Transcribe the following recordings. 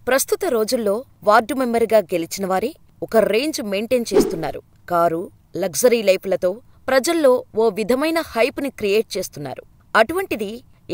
ప్రస్తుత రోజుల్లో వార్డు మెంబర్గా గెలిచినవారే ఒక రేంజ్ మెయింటైన్ చేస్తున్నారు. కారు, లగ్జరీ లైఫ్లతో ప్రజల్లో ఓ విధమైన హైప్ని క్రియేట్ చేస్తున్నారు. అటువంటిది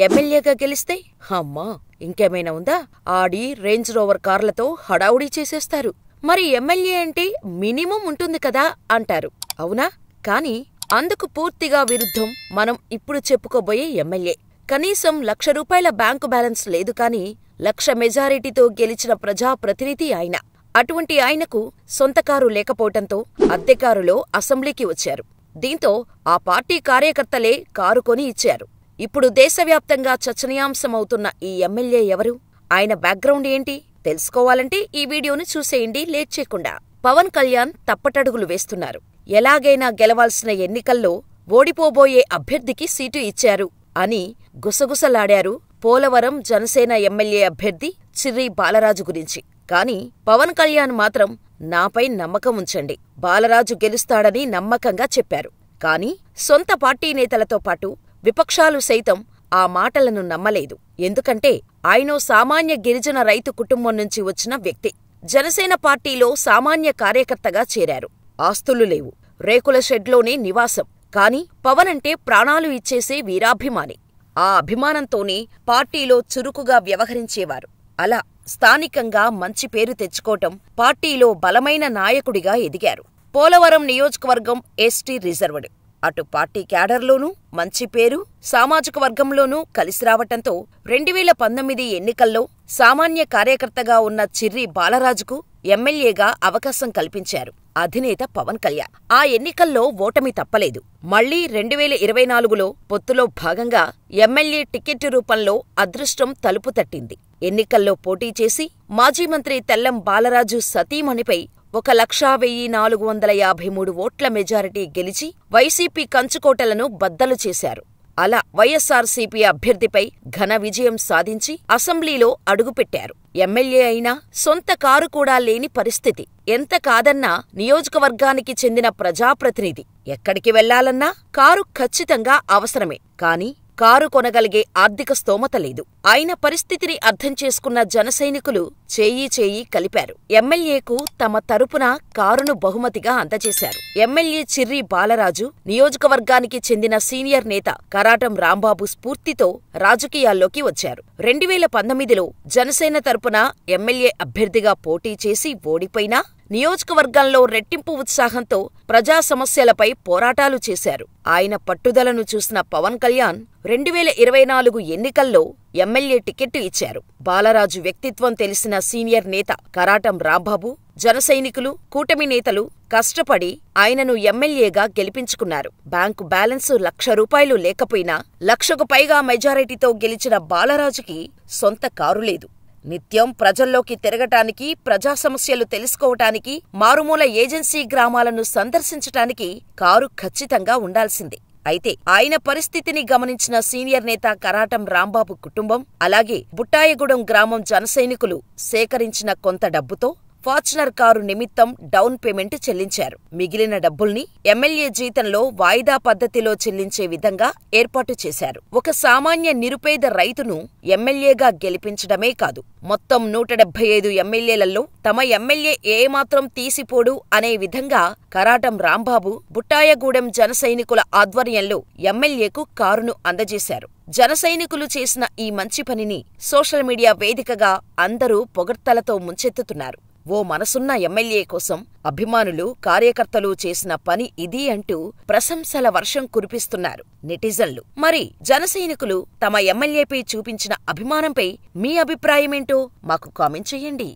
ఎమ్మెల్యేగా గెలిస్తే అమ్మా ఇంకేమైనా ఉందా? ఆడి రేంజ్ రోవర్ కార్లతో హడావుడీ చేసేస్తారు. మరి ఎమ్మెల్యే అంటే మినిమం ఉంటుంది కదా అంటారు. అవునా? కాని అందుకు పూర్తిగా విరుద్ధం మనం ఇప్పుడు చెప్పుకోబోయే ఎమ్మెల్యే. కనీసం ₹1,00,000 బ్యాంకు బ్యాలెన్స్ లేదు కాని 1,00,000 మెజారిటీతో గెలిచిన ప్రజాప్రతినిధి ఆయన. అటువంటి ఆయనకు సొంత కారు లేకపోవటంతో అద్దెకారులో అసెంబ్లీకి వచ్చారు. దీంతో ఆ పార్టీ కార్యకర్తలే కారు కొని ఇచ్చారు. ఇప్పుడు దేశవ్యాప్తంగా చర్చనీయాంశమవుతున్న ఈ ఎమ్మెల్యే ఎవరు? ఆయన బ్యాక్గ్రౌండ్ ఏంటి? తెలుసుకోవాలంటే ఈ వీడియోను చూసేయండి లేట్ చేయకుండా. పవన్ కళ్యాణ్ తప్పటడుగులు వేస్తున్నారు. ఎలాగైనా గెలవాల్సిన ఎన్నికల్లో ఓడిపోబోయే అభ్యర్థికి సీటు ఇచ్చారు అని గుసగుసలాడారు పోలవరం జనసేన ఎమ్మెల్యే అభ్యర్థి చిర్రి బాలరాజు గురించి. కాని పవన్ కళ్యాణ్ మాత్రం నాపై నమ్మకం ఉంచండి, బాలరాజు గెలుస్తాడని నమ్మకంగా చెప్పారు. కాని సొంత పార్టీ నేతలతో పాటు విపక్షాలు సైతం ఆ మాటలను నమ్మలేదు. ఎందుకంటే ఆయనో సామాన్య గిరిజన రైతు కుటుంబం నుంచి వచ్చిన వ్యక్తి. జనసేన పార్టీలో సామాన్య కార్యకర్తగా చేరారు. ఆస్తులు లేవు, రేకుల షెడ్లోనే నివాసం. కాని పవన్ అంటే ప్రాణాలు ఇచ్చేసే వీరాభిమాని. ఆ అభిమానంతోనే పార్టీలో చురుకుగా వ్యవహరించేవారు. అలా స్థానికంగా మంచి పేరు తెచ్చుకోవటం, పార్టీలో బలమైన నాయకుడిగా ఎదిగారు. పోలవరం నియోజకవర్గం ఎస్టీ రిజర్వ్డ్. అటు పార్టీ క్యాడర్లోనూ మంచి పేరు, సామాజిక వర్గంలోనూ కలిసి రావటంతో 2019 ఎన్నికల్లో సామాన్య కార్యకర్తగా ఉన్న చిర్రి బాలరాజుకు ఎమ్మెల్యేగా అవకాశం కల్పించారు అధినేత పవన్ కళ్యాణ్. ఆ ఎన్నికల్లో ఓటమి తప్పలేదు. మళ్లీ 2024లో పొత్తులో భాగంగా ఎమ్మెల్యే టికెట్టు రూపంలో అదృష్టం తలుపు తట్టింది. ఎన్నికల్లో పోటీ చేసి మాజీ మంత్రి తెల్లం బాలరాజు సతీమణిపై 1,01,453 ఓట్ల మెజారిటీ గెలిచి వైసీపీ కంచుకోటలను బద్దలు చేశారు. అలా వైఎస్సార్సీపీ అభ్యర్థిపై ఘన విజయం సాధించి అసెంబ్లీలో అడుగుపెట్టారు. ఎమ్మెల్యే అయినా సొంత కారు కూడా లేని పరిస్థితి. ఎంత కాదన్నా నియోజకవర్గానికి చెందిన ప్రజాప్రతినిధి. ఎక్కడికి వెళ్లాలన్నా కారు ఖచ్చితంగా అవసరమే. కాని కారు కొనగలిగే ఆర్థిక స్తోమత లేదు. ఆయన పరిస్థితిని అర్థం చేసుకున్న జనసైనికులు చేయి కలిపారు. ఎమ్మెల్యేకు తమ తరపున కారును బహుమతిగా అందజేశారు. ఎమ్మెల్యే చిర్రి బాలరాజు నియోజకవర్గానికి చెందిన సీనియర్ నేత కరాటం రాంబాబు స్ఫూర్తితో రాజకీయాల్లోకి వచ్చారు. 2019లో జనసేన తరపున ఎమ్మెల్యే అభ్యర్థిగా పోటీ చేసి ఓడిపోయినా నియోజకవర్గంలో రెట్టింపు ఉత్సాహంతో ప్రజా సమస్యలపై పోరాటాలు చేశారు. ఆయన పట్టుదలను చూసిన పవన్ కళ్యాణ్ 2024 ఎన్నికల్లో ఎమ్మెల్యే టికెట్టు ఇచ్చారు. బాలరాజు వ్యక్తిత్వం తెలిసిన సీనియర్ నేత కరాటం రాంబాబు, జనసైనికులు, కూటమి నేతలు కష్టపడి ఆయనను ఎమ్మెల్యేగా గెలిపించుకున్నారు. బ్యాంకు బ్యాలెన్సు ₹1,00,000 లేకపోయినా 1,00,000కు పైగా మెజారిటీతో గెలిచిన బాలరాజుకి సొంత కారు లేదు. నిత్యం ప్రజల్లోకి తిరగటానికి, ప్రజా సమస్యలు తెలుసుకోవటానికి, మారుమూల ఏజెన్సీ గ్రామాలను సందర్శించటానికి కారు ఖచ్చితంగా ఉండాల్సిందే. అయితే ఆయన పరిస్థితిని గమనించిన సీనియర్ నేత కరాటం రాంబాబు కుటుంబం, అలాగే బుట్టాయగూడెం గ్రామం జనసైనికులు సేకరించిన కొంత డబ్బుతో ఫార్చునర్ కారు నిమిత్తం డౌన్ పేమెంట్ చెల్లించారు. మిగిలిన డబ్బుల్ని ఎమ్మెల్యే జీతంలో వాయిదా పద్ధతిలో చెల్లించే విధంగా ఏర్పాటు చేశారు. ఒక సామాన్య నిరుపేద రైతును ఎమ్మెల్యేగా గెలిపించడమే కాదు, మొత్తం 175 ఎమ్మెల్యేలలో తమ ఎమ్మెల్యే ఏమాత్రం తీసిపోడు అనే విధంగా కరాటం రాంబాబు బుట్టాయగూడెం జనసైనికుల ఆధ్వర్యంలో ఎమ్మెల్యేకు కారును అందజేశారు. జనసైనికులు చేసిన ఈ మంచి పనిని సోషల్ మీడియా వేదికగా అందరూ పొగడ్తలతో ముంచెత్తుతున్నారు. ఓ మనసున్న ఎమ్మెల్యే కోసం అభిమానులు, కార్యకర్తలు చేసిన పని ఇది అంటూ ప్రశంసల వర్షం కురిపిస్తున్నారు నెటిజన్లు. మరి జనసైనికులు తమ ఎమ్మెల్యేపై చూపించిన అభిమానంపై మీ అభిప్రాయమేంటో మాకు కామెంట్ చెయ్యండి.